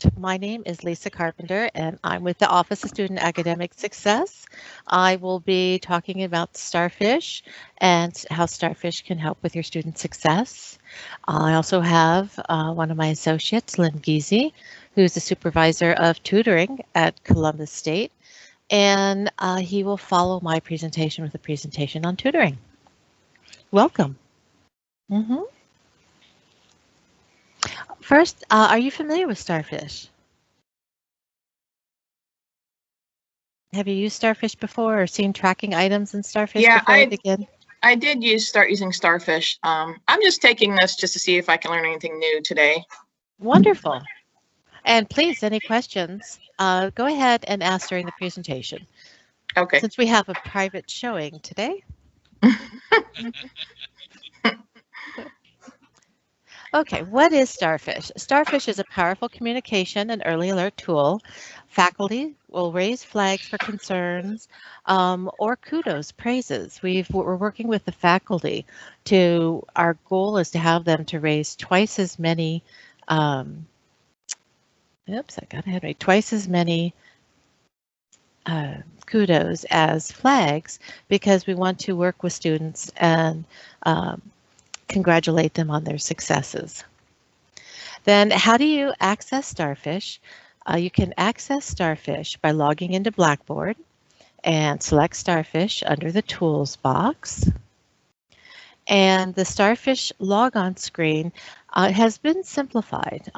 Alert. My name is Lisa Carpenter and I'm with the Office of Student Academic Success. I will be talking about Starfish and how Starfish can help with your student success. I also have one of my associates, Lynn Giese, who's the supervisor of tutoring at Columbus State, and he will follow my presentation with a presentation on tutoring. Welcome. Mm-hmm. First, are you familiar with Starfish? Have you used Starfish before or seen tracking items in Starfish before I begin? I did start using Starfish. I'm just taking this just to see if I can learn anything new today. Wonderful. And please, any questions, go ahead and ask during the presentation. Okay. Since we have a private showing today. Okay, what is Starfish? Starfish is a powerful communication and early alert tool. Faculty will raise flags for concerns or kudos, praises. We're working with the faculty our goal is to have them to raise twice as many, twice as many kudos as flags, because we want to work with students and congratulate them on their successes. Then how do you access Starfish? You can access Starfish by logging into Blackboard and select Starfish under the Tools box. And the Starfish logon screen has been simplified.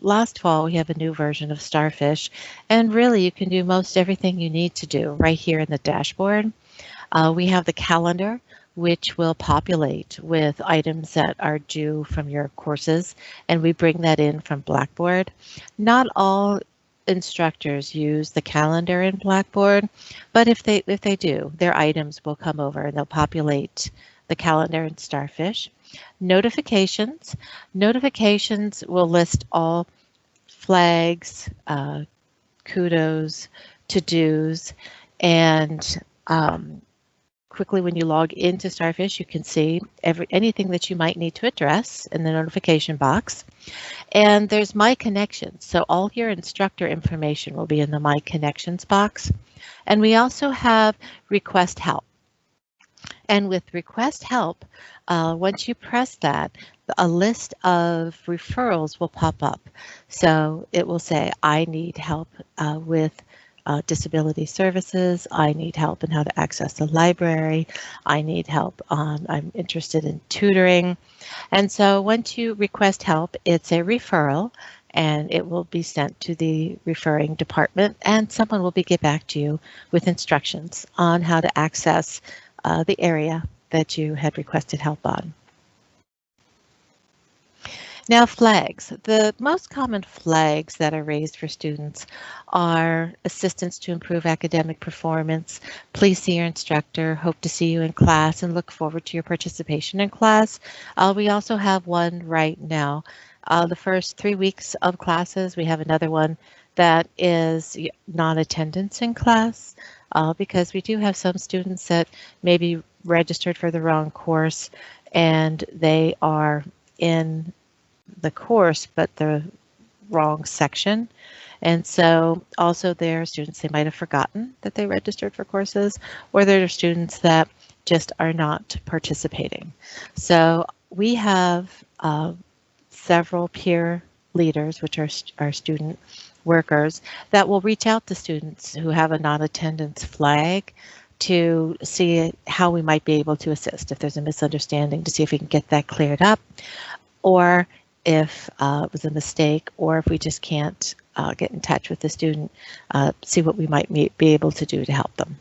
Last fall, we have a new version of Starfish, and really you can do most everything you need to do right here in the dashboard. We have the calendar, which will populate with items that are due from your courses, and we bring that in from Blackboard. Not all instructors use the calendar in Blackboard, but if they do, their items will come over and they'll populate the calendar in Starfish. Notifications will list all flags, kudos, to-dos, and quickly when you log into Starfish, you can see anything that you might need to address in the notification box. And there's My Connections, so all your instructor information will be in the My Connections box. And we also have Request Help. And with Request Help, once you press that, a list of referrals will pop up. So it will say, I need help with disability services. I need help in how to access the library. I need help I'm interested in tutoring. And so once you request help, it's a referral and it will be sent to the referring department and someone will get back to you with instructions on how to access the area that you had requested help on. Now, flags. The most common flags that are raised for students are assistance to improve academic performance, please see your instructor, hope to see you in class, and look forward to your participation in class. We also have one right now. The first 3 weeks of classes, we have another one that is non-attendance in class, because we do have some students that may be registered for the wrong course and they are in the course but the wrong section. And so also there are students, they might have forgotten that they registered for courses, or there are students that just are not participating. So we have several peer leaders, which are our student workers, that will reach out to students who have a non-attendance flag to see how we might be able to assist. If there's a misunderstanding, to see if we can get that cleared up, or if it was a mistake, or if we just can't get in touch with the student, see what we might be able to do to help them.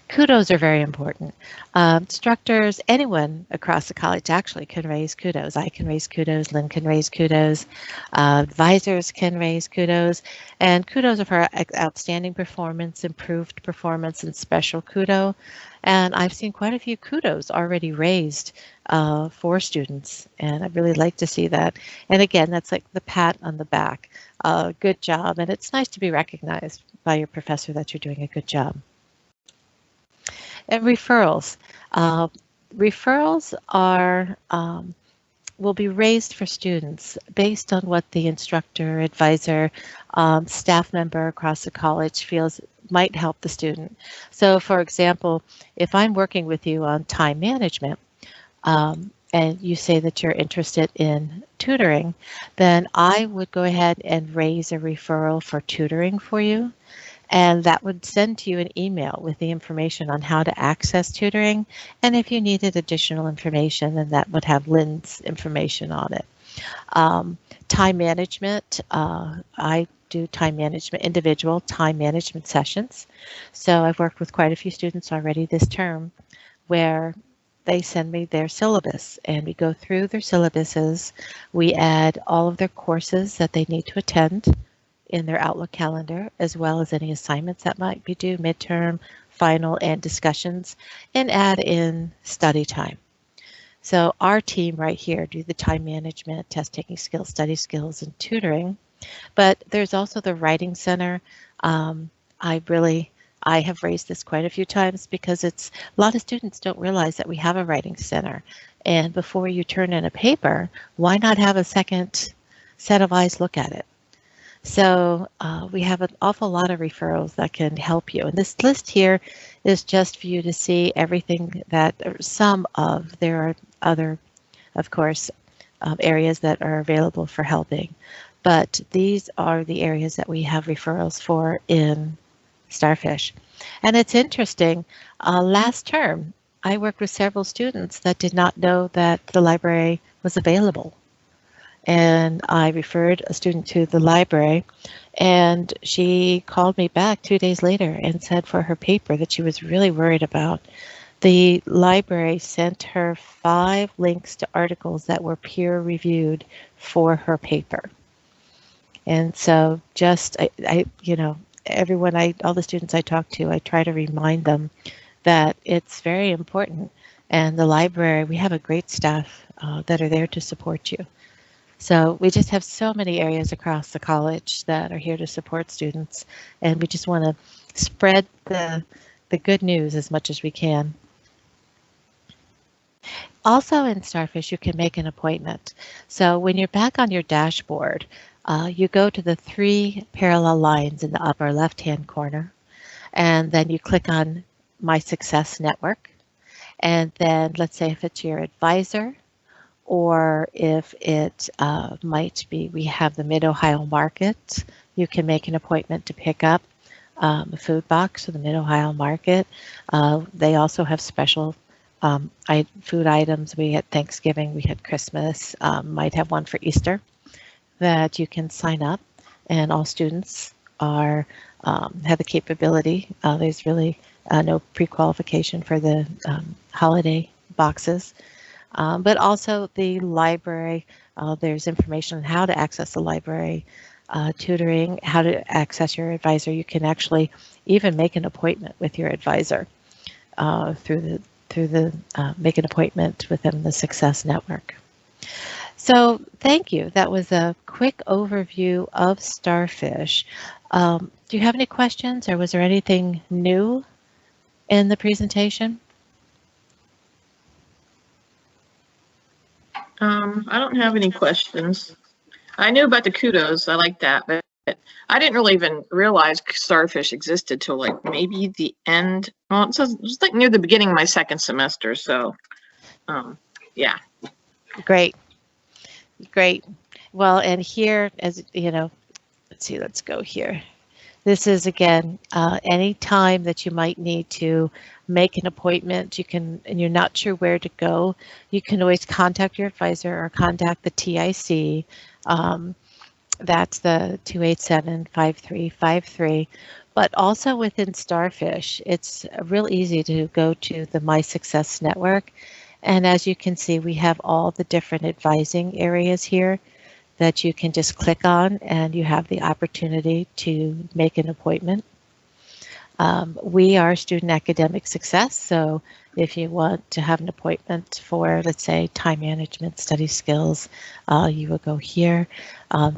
Kudos are very important. Instructors, anyone across the college actually can raise kudos. I can raise kudos, Lynn can raise kudos, advisors can raise kudos, and kudos are for outstanding performance, improved performance, and special kudo. And I've seen quite a few kudos already raised for students, and I'd really like to see that. And again, that's like the pat on the back. Good job, and it's nice to be recognized by your professor that you're doing a good job. And referrals. Referrals are will be raised for students based on what the instructor, advisor, staff member across the college feels might help the student. So for example, if I'm working with you on time management, and you say that you're interested in tutoring, then I would go ahead and raise a referral for tutoring for you. And that would send to you an email with the information on how to access tutoring. And if you needed additional information, then that would have Lynn's information on it. Time management, I do time management, individual time management sessions. So I've worked with quite a few students already this term where they send me their syllabus and we go through their syllabuses. We add all of their courses that they need to attend in their Outlook calendar, as well as any assignments that might be due, midterm, final, and discussions, and add in study time. So our team right here do the time management, test taking skills, study skills, and tutoring. But there's also the writing center. I have raised this quite a few times because a lot of students don't realize that we have a writing center. And before you turn in a paper, why not have a second set of eyes look at it? So we have an awful lot of referrals that can help you. And this list here is just for you to see everything that, there are other, of course, areas that are available for helping. But these are the areas that we have referrals for in Starfish. And it's interesting, last term, I worked with several students that did not know that the library was available. And I referred a student to the library, and she called me back 2 days later and said for her paper that she was really worried about. The library sent her 5 links to articles that were peer reviewed for her paper. And so just, all the students I talk to, I try to remind them that it's very important. And the library, we have a great staff that are there to support you. So we just have so many areas across the college that are here to support students, and we just want to spread the good news as much as we can. Also in Starfish, you can make an appointment. So when you're back on your dashboard, you go to the 3 parallel lines in the upper left-hand corner, and then you click on My Success Network. And then let's say if it's your advisor, or if it might be, we have the Mid-Ohio Market, you can make an appointment to pick up a food box for the Mid-Ohio Market. They also have special food items. We had Thanksgiving, we had Christmas, might have one for Easter that you can sign up, and all students have the capability. There's really no pre-qualification for the holiday boxes. But also the library, there's information on how to access the library, tutoring, how to access your advisor. You can actually even make an appointment with your advisor through the make an appointment within the Success Network. So thank you. That was a quick overview of Starfish. Do you have any questions, or was there anything new in the presentation? I don't have any questions. I knew about the kudos. I like that, but I didn't really even realize Starfish existed till like maybe the end. Well, it says just like near the beginning of my second semester. So, yeah. Great. Well, and here, as you know, let's go here. This is, again, any time that you might need to make an appointment, and you're not sure where to go, you can always contact your advisor or contact the TIC. That's the 287-5353. But also within Starfish, it's real easy to go to the My Success Network. And as you can see, we have all the different advising areas here that you can just click on, and you have the opportunity to make an appointment. We are Student Academic Success, so if you want to have an appointment for, let's say, time management, study skills, you will go here.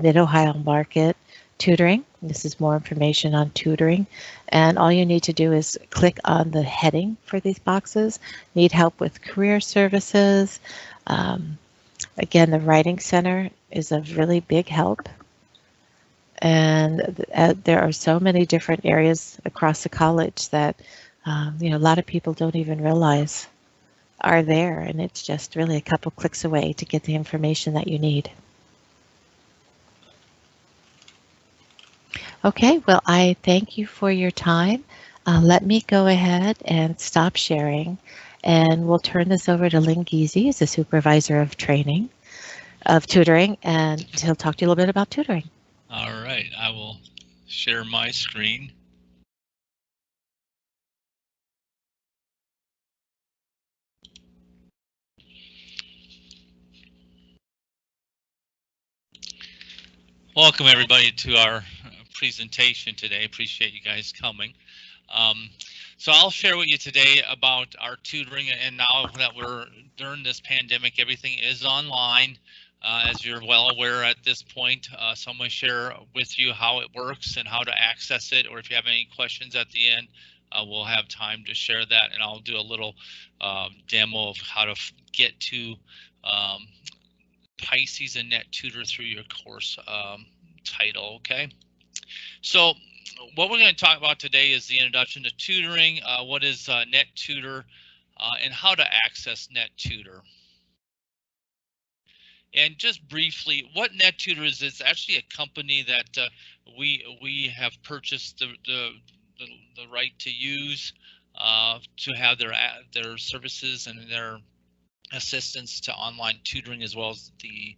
Mid-Ohio Market, Tutoring. This is more information on tutoring, and all you need to do is click on the heading for these boxes. Need help with career services, Again, the Writing Center is a really big help. And there are so many different areas across the college that a lot of people don't even realize are there, and it's just really a couple clicks away to get the information that you need. Okay, well, I thank you for your time. Let me go ahead and stop sharing, and we'll turn this over to Lynn Giese, as the supervisor of training, of tutoring, and he'll talk to you a little bit about tutoring. All right, I will share my screen. Welcome everybody to our presentation today. Appreciate you guys coming. So I'll share with you today about our tutoring, and now that we're during this pandemic, everything is online, as you're well aware at this point. So I'm going to share with you how it works and how to access it, or if you have any questions at the end, we'll have time to share that, and I'll do a little demo of how to get to Pisces and NetTutor through your course title. Okay, so what we're going to talk about today is the introduction to tutoring, what is NetTutor, and how to access NetTutor. And just briefly, what NetTutor is, it's actually a company that we have purchased the right to use to have their services and their assistance to online tutoring, as well as the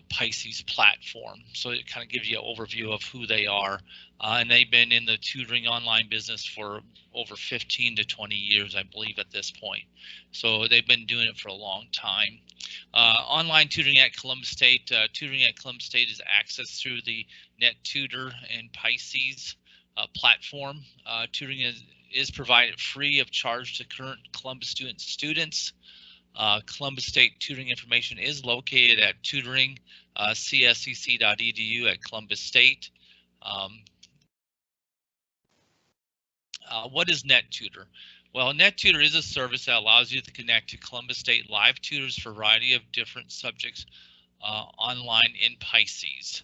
Pisces platform. So it kind of gives you an overview of who they are. And they've been in the tutoring online business for over 15 to 20 years, I believe, at this point. So they've been doing it for a long time. Online tutoring at Columbus State. Tutoring at Columbus State is accessed through the NetTutor and Pisces platform. Tutoring is provided free of charge to current Columbus students. Columbus State tutoring information is located at tutoring cscc.edu at Columbus State. What is NetTutor? Well, NetTutor is a service that allows you to connect to Columbus State live tutors for a variety of different subjects online in Pisces.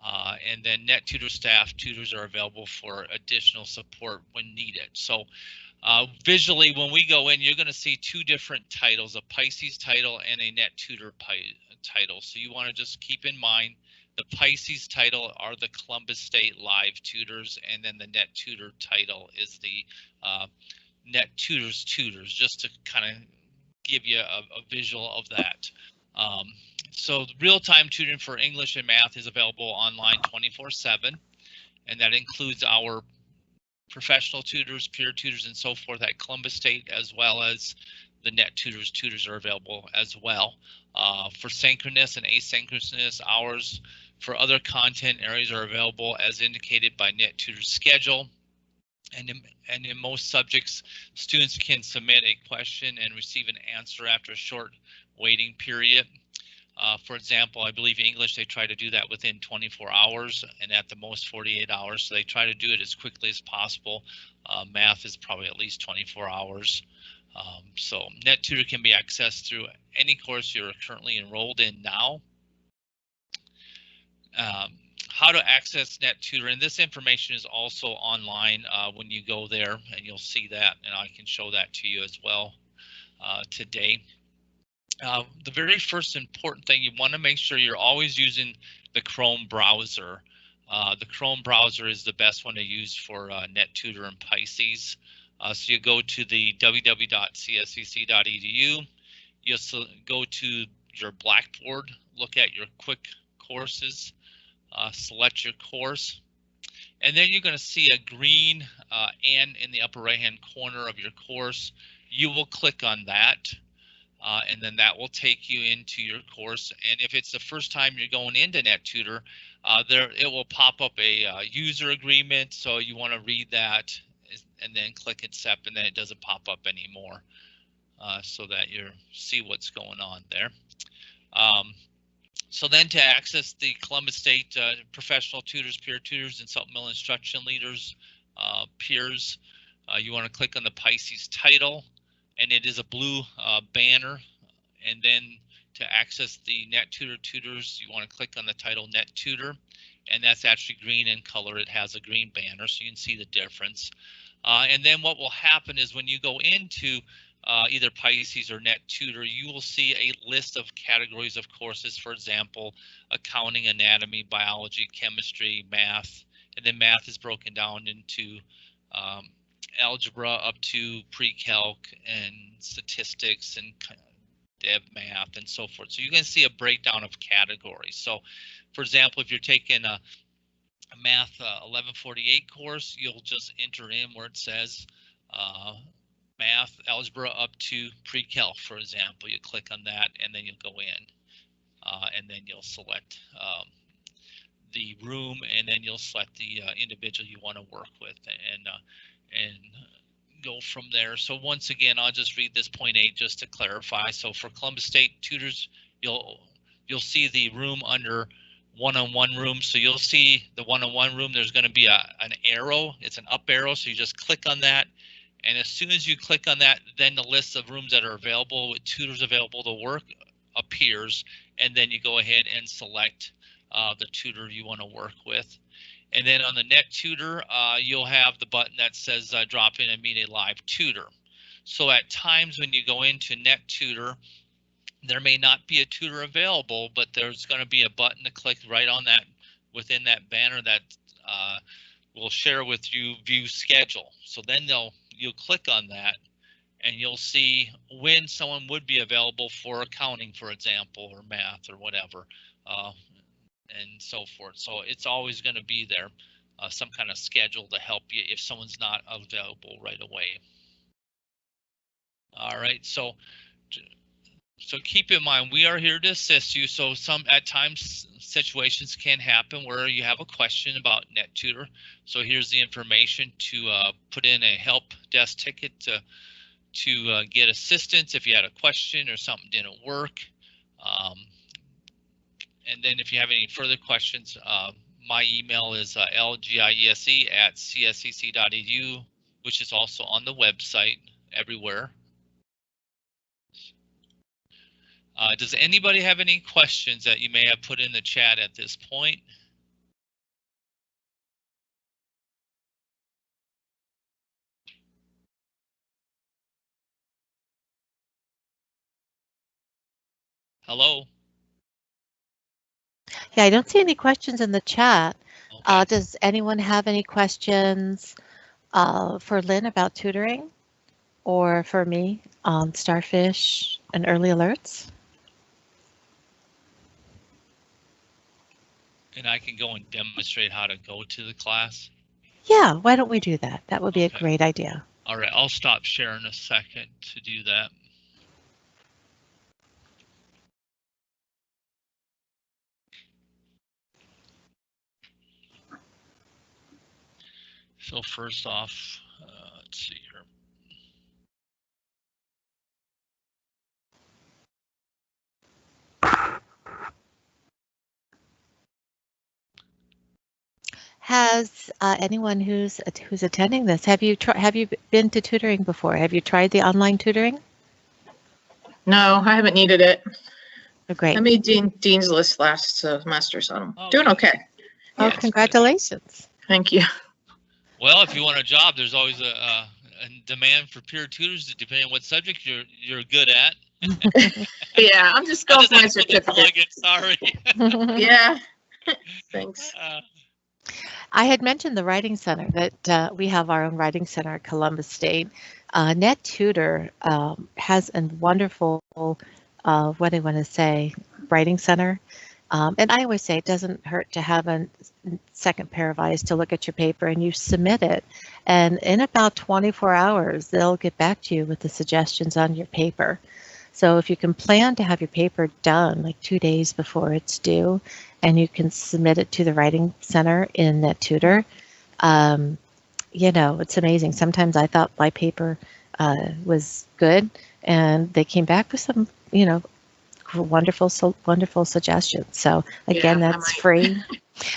And then NetTutor staff tutors are available for additional support when needed. So visually, when we go in, you're going to see two different titles, a Pisces title and a NetTutor title. So you want to just keep in mind the Pisces title are the Columbus State live tutors, and then the NetTutor title is the NetTutor's tutors, just to kind of give you a visual of that. So real-time tutoring for English and math is available online 24/7, and that includes our professional tutors, peer tutors, and so forth at Columbus State, as well as the NetTutor's tutors are available as well. For synchronous and asynchronous hours for other content areas are available as indicated by NetTutor's schedule. And in most subjects, students can submit a question and receive an answer after a short waiting period. For example, I believe English, they try to do that within 24 hours and at the most 48 hours. So they try to do it as quickly as possible. Math is probably at least 24 hours. So NetTutor can be accessed through any course you're currently enrolled in now. How to access NetTutor, and this information is also online when you go there, and you'll see that, and I can show that to you as well today. The very first important thing, you want to make sure you're always using the Chrome browser. The Chrome browser is the best one to use for NetTutor and Pisces. So you go to the www.cscc.edu. You'll go to your Blackboard, look at your quick courses, select your course, and then you're going to see a green "and" in the upper right hand corner of your course. You will click on that. And then that will take you into your course. And if it's the first time you're going into NetTutor, it will pop up a user agreement. So you want to read that and then click accept, and then it doesn't pop up anymore, so that you see what's going on there. So then to access the Columbus State professional tutors, peer tutors, and supplemental instruction leaders, peers, you want to click on the Pisces title, and it is a blue banner. And then to access the NetTutor tutors, you want to click on the title NetTutor, and that's actually green in color. It has a green banner, so you can see the difference. And then what will happen is when you go into either Pisces or NetTutor, you will see a list of categories of courses, for example, accounting, anatomy, biology, chemistry, math, and then math is broken down into algebra up to pre-calc and statistics and dev math and so forth. So you can see a breakdown of categories. So for example, if you're taking a math 1148 course, you'll just enter in where it says math algebra up to pre-calc, for example. You click on that and then you'll go in and then you'll select the room, and then you'll select the individual you want to work with and go from there. So once again, I'll just read this point 8 just to clarify. So for Columbus State Tutors, you'll see the room under one-on-one room. So you'll see the one-on-one room. There's going to be an arrow. It's an up arrow. So you just click on that. And as soon as you click on that, then the list of rooms that are available with tutors available to work appears. And then you go ahead and select the tutor you want to work with. And then on the NetTutor, you'll have the button that says drop in and meet a live tutor. So at times when you go into NetTutor, there may not be a tutor available, but there's going to be a button to click right on that within that banner that will share with you view schedule. So then you'll click on that and you'll see when someone would be available for accounting, for example, or math or whatever. And so forth. So it's always going to be there, some kind of schedule to help you if someone's not available right away. All right, so keep in mind, we are here to assist you. So at times situations can happen where you have a question about NetTutor. So here's the information to put in a help desk ticket to get assistance if you had a question or something didn't work. And then if you have any further questions, my email is lgiese@cscc.edu, which is also on the website everywhere. Does anybody have any questions that you may have put in the chat at this point? Hello? Yeah, I don't see any questions in the chat. Okay. Does anyone have any questions for Lynn about tutoring or for me on Starfish and early alerts? And I can go and demonstrate how to go to the class. Yeah, why don't we do that? That would be a great idea. All right, I'll stop sharing a second to do that. So first off, let's see here. Has anyone who's attending this, have you been to tutoring before? Have you tried the online tutoring? No, I haven't needed it. Oh, great. I made Dean's List last semester, so I'm doing okay. Oh, Yeah. congratulations. Thank you. Well, if you want a job, there's always a demand for peer tutors, depending on what subject you're good at. Yeah, I'm just going for my certificate. Sorry. Yeah. Thanks. I had mentioned the Writing Center, that we have our own Writing Center at Columbus State. NetTutor has a wonderful, what do I want to say, Writing Center. And I always say it doesn't hurt to have a second pair of eyes to look at your paper, and you submit it. And in about 24 hours, they'll get back to you with the suggestions on your paper. So if you can plan to have your paper done like 2 days before it's due, and you can submit it to the Writing Center in NetTutor, you know, it's amazing. Sometimes I thought my paper was good, and they came back with some, you know, wonderful suggestions. So again, Yeah, that's free.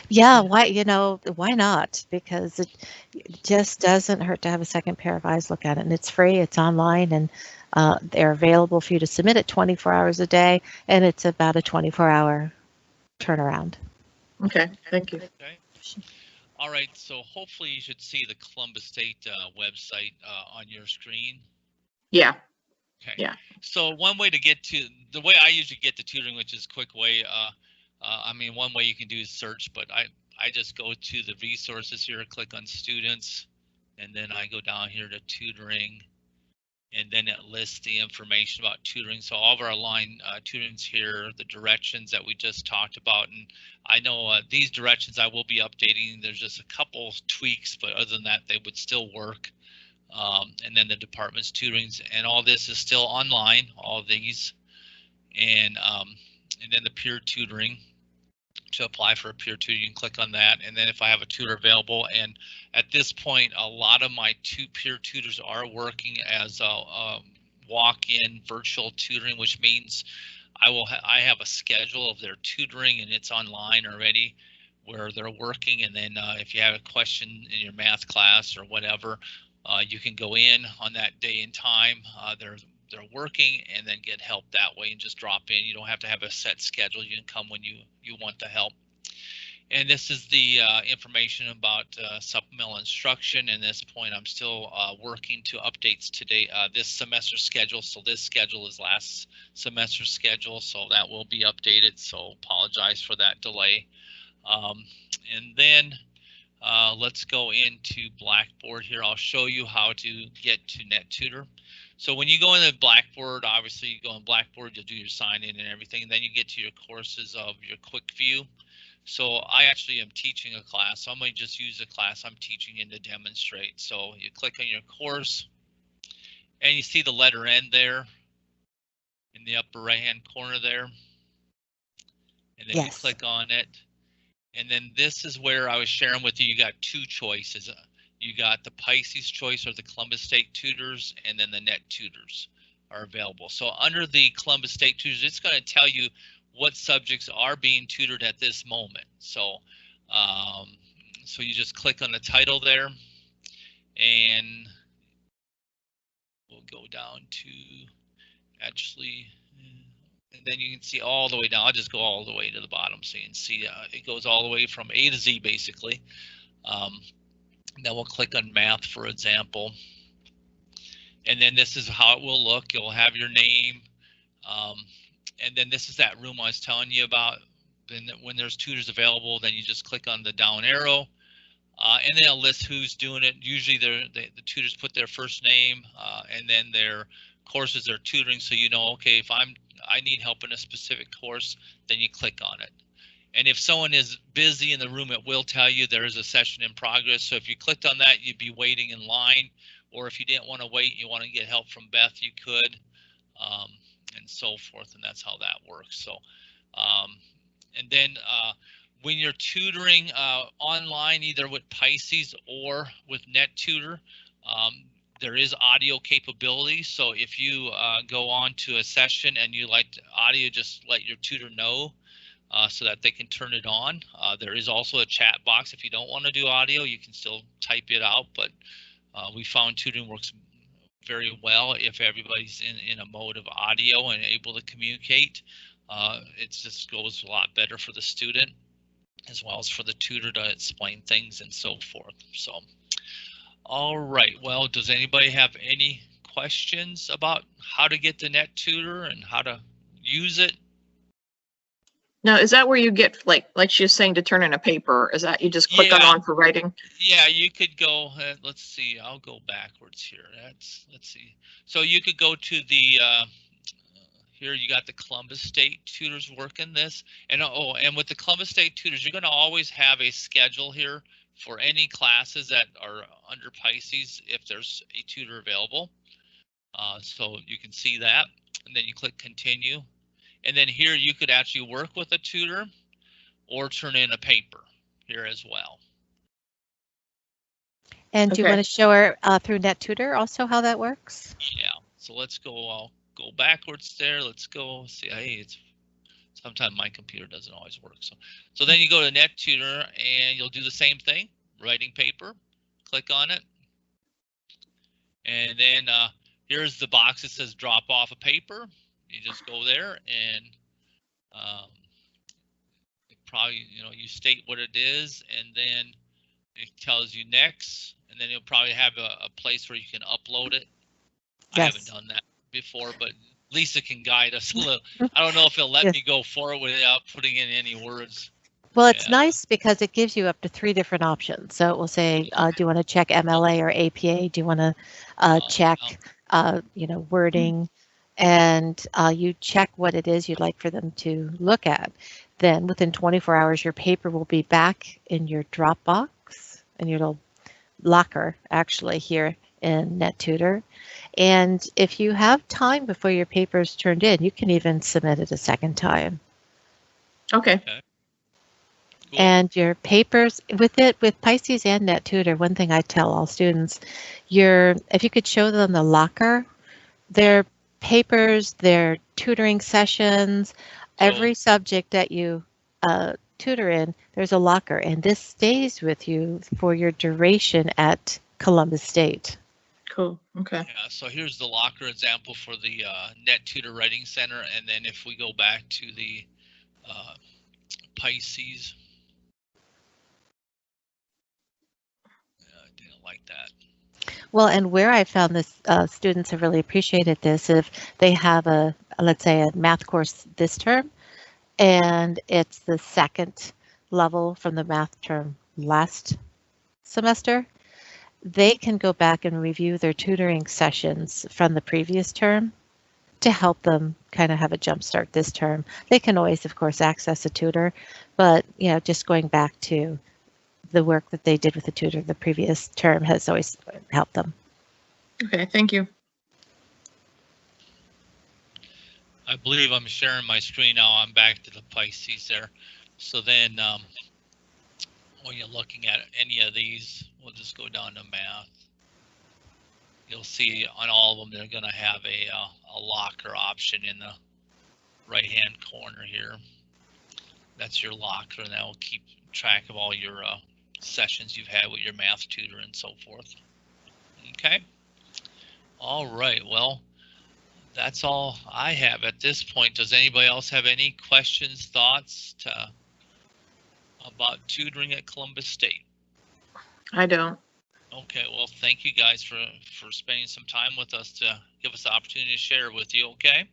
Yeah, why not? Because it just doesn't hurt to have a second pair of eyes look at it, and it's free, it's online, and They're available for you to submit at 24 hours a day, and it's about a 24-hour turnaround. Okay, thank you. Okay. All right, so hopefully you should see the Columbus State website on your screen. Yeah. Okay. Yeah. So one way to get to, the way I usually get to tutoring, which is a quick way, I mean, one way you can do is search, but I just go to the resources here, click on students, and then I go down here to tutoring, and then it lists the information about tutoring. So all of our online tutorings here, the directions that we just talked about, and I know these directions I will be updating. There's just a couple tweaks, but other than that, they would still work. And then the department's tutorings, and all this is still online, all these, and then the peer tutoring. To apply for a peer tutor, you can click on that, and then if I have a tutor available, and at this point a lot of my peer tutors are working as a walk-in virtual tutoring, which means I have a schedule of their tutoring, and it's online already where they're working, and then if you have a question in your math class or whatever, you can go in on that day and time they're working, and then get help that way and just drop in. You don't have to have a set schedule. You can come when you want the help. And this is the information about supplemental instruction. And at this point, I'm still working to updates today, this semester schedule. So this schedule is last semester schedule, so that will be updated. So apologize for that delay. And then let's go into Blackboard here. I'll show you how to get to NetTutor. So when you go into Blackboard, obviously you go in Blackboard, you'll do your sign in and everything, and then you get to your courses of your quick view. So I actually am teaching a class, so I'm going to just use the class I'm teaching in to demonstrate. So you click on your course, and you see the letter N there in the upper right hand corner there, and then you click on it. And then this is where I was sharing with you, you got two choices. You got the Pisces choice or the Columbus State Tutors, and then the NetTutors are available. So under the Columbus State Tutors, it's going to tell you what subjects are being tutored at this moment. So, so you just click on the title there, and we'll go down to actually, and then you can see all the way down. I'll just go all the way to the bottom so you can see it goes all the way from A to Z basically. Then we'll click on math, for example, and then this is how it will look. You'll have your name, and then this is that room I was telling you about. Then when there's tutors available, then you just click on the down arrow, and then it'll list who's doing it. Usually the tutors put their first name and then their courses they're tutoring, so you know, okay, if I need help in a specific course, then you click on it. And if someone is busy in the room, it will tell you there is a session in progress. So if you clicked on that, you'd be waiting in line. Or if you didn't want to wait, you want to get help from Beth, you could, and so forth. And that's how that works. So, and then when you're tutoring online, either with Pisces or with NetTutor, there is audio capability. So if you go on to a session and you like audio, just let your tutor know. So that they can turn it on. There is also a chat box. If you don't want to do audio, you can still type it out, but we found tutoring works very well if everybody's in a mode of audio and able to communicate. It just goes a lot better for the student as well as for the tutor to explain things and so forth. So, all right, well, does anybody have any questions about how to get to NetTutor and how to use it? Now, is that where you get like she was saying to turn in a paper? Is that you just click on for writing? Yeah, you could go. Let's see. I'll go backwards here. Let's see. So you could go to the here. You got the Columbus State Tutors working this, and and with the Columbus State Tutors, you're going to always have a schedule here for any classes that are under Pisces if there's a tutor available. So you can see that, and then you click continue. And then here you could actually work with a tutor or turn in a paper here as well. And do you want to show her through NetTutor also how that works? Yeah, so let's go, I'll go backwards there. Let's go see, hey, sometimes my computer doesn't always work. So then you go to NetTutor and you'll do the same thing, writing paper, click on it. And then here's the box that says drop off a paper. You just go there and probably, you state what it is, and then it tells you next, and then you'll probably have a place where you can upload it. Yes. I haven't done that before, but Lisa can guide us a little. I don't know if it'll let Yes. me go forward without putting in any words. Well, it's Yeah. nice because it gives you up to 3 different options. So it will say, do you want to check MLA or APA? Do you want to check, wording? And you check what it is you'd like for them to look at. Then within 24 hours, your paper will be back in your Dropbox, in your little locker, actually, here in NetTutor. And if you have time before your paper is turned in, you can even submit it a second time. Okay. Cool. And your papers with Pisces and NetTutor, one thing I tell all students, if you could show them the locker, their papers, their tutoring sessions, every subject that you tutor in, there's a locker, and this stays with you for your duration at Columbus State. Cool. Okay. Yeah, so here's the locker example for the NetTutor Writing Center, and then if we go back to the Pisces, I didn't like that. Well, and where I found this, students have really appreciated this, if they have let's say a math course this term, and it's the second level from the math term last semester, they can go back and review their tutoring sessions from the previous term to help them kind of have a jump start this term. They can always, of course, access a tutor, but just going back to the work that they did with the tutor the previous term has always helped them. Okay, thank you. I believe I'm sharing my screen now. I'm back to the Pisces there. So then when you're looking at any of these, we'll just go down to math. You'll see on all of them, they're going to have a locker option in the right-hand corner here. That's your locker, and that will keep track of all your sessions you've had with your math tutor and so forth. Okay. All right. Well, that's all I have at this point. Does anybody else have any questions, thoughts about tutoring at Columbus State? I don't. Okay. Well, thank you guys for spending some time with us to give us the opportunity to share with you. Okay.